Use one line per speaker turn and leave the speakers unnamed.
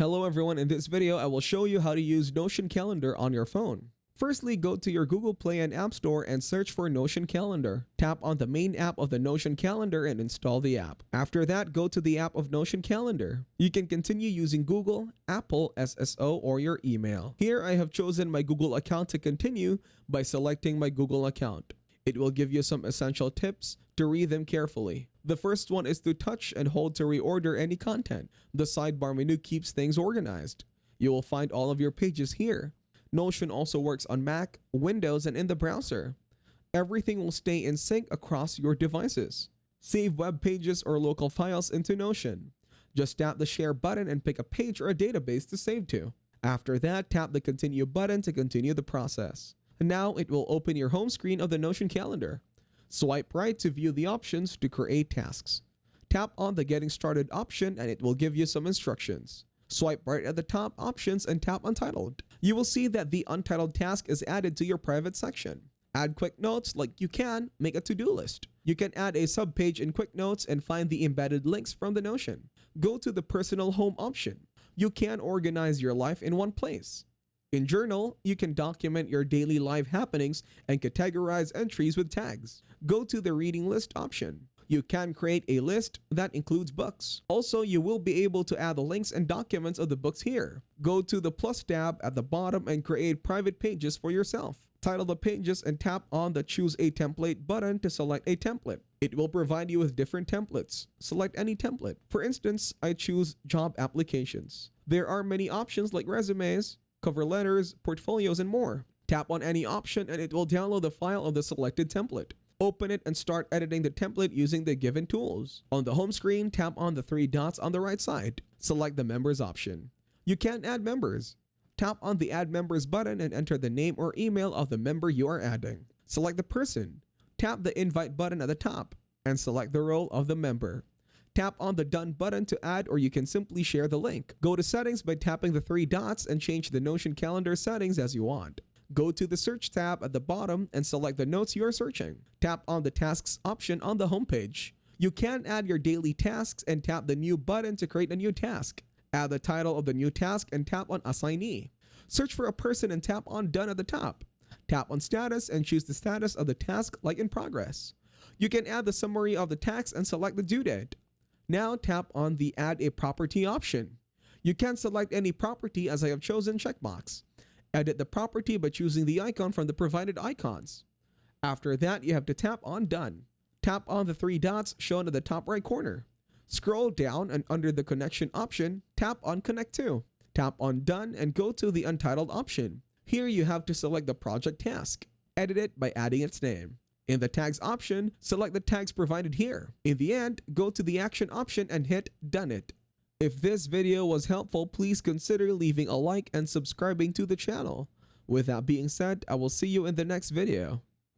Hello everyone, in this video I will show you how to use Notion Calendar on your phone. Firstly, go to your Google Play and App Store and search for Notion Calendar. Tap on the main app of the Notion Calendar and install the app. After that, go to the app of Notion Calendar. You can continue using Google, Apple, SSO, or your email. Here I have chosen my Google account to continue by selecting my Google account. It will give you some essential tips to read them carefully. The first one is to touch and hold to reorder any content. The sidebar menu keeps things organized. You will find all of your pages here. Notion also works on Mac, Windows, and in the browser. Everything will stay in sync across your devices. Save web pages or local files into Notion. Just tap the share button and pick a page or a database to save to. After that, tap the continue button to continue the process. Now it will open your home screen of the Notion calendar. Swipe right to view the options to create tasks. Tap on the Getting Started option and it will give you some instructions. Swipe right at the top options and tap Untitled. You will see that the Untitled task is added to your private section. Add quick notes like you can make a to-do list. You can add a subpage in quick notes and find the embedded links from the Notion. Go to the Personal Home option. You can organize your life in one place. In Journal, you can document your daily life happenings and categorize entries with tags. Go to the Reading List option. You can create a list that includes books. Also, you will be able to add the links and documents of the books here. Go to the plus tab at the bottom and create private pages for yourself. Title the pages and tap on the Choose a Template button to select a template. It will provide you with different templates. Select any template. For instance, I choose Job Applications. There are many options like resumes, cover letters, portfolios, and more. Tap on any option and it will download the file of the selected template. Open it and start editing the template using the given tools. On the home screen, tap on the three dots on the right side. Select the Members option. You can add members. Tap on the Add Members button and enter the name or email of the member you are adding. Select the person. Tap the Invite button at the top and select the role of the member. Tap on the Done button to add, or you can simply share the link. Go to Settings by tapping the three dots and change the Notion calendar settings as you want. Go to the Search tab at the bottom and select the notes you are searching. Tap on the Tasks option on the homepage. You can add your daily tasks and tap the New button to create a new task. Add the title of the new task and tap on Assignee. Search for a person and tap on Done at the top. Tap on Status and choose the status of the task like In Progress. You can add the summary of the task and select the due date. Now tap on the Add a Property option. You can select any property as I have chosen checkbox. Edit the property by choosing the icon from the provided icons. After that, you have to tap on Done. Tap on the three dots shown at the top right corner. Scroll down and under the Connection option, tap on Connect to. Tap on Done and go to the Untitled option. Here you have to select the project task. Edit it by adding its name. In the Tags option, select the tags provided here. In the end, go to the Action option and hit Done It. If this video was helpful, please consider leaving a like and subscribing to the channel. With that being said, I will see you in the next video.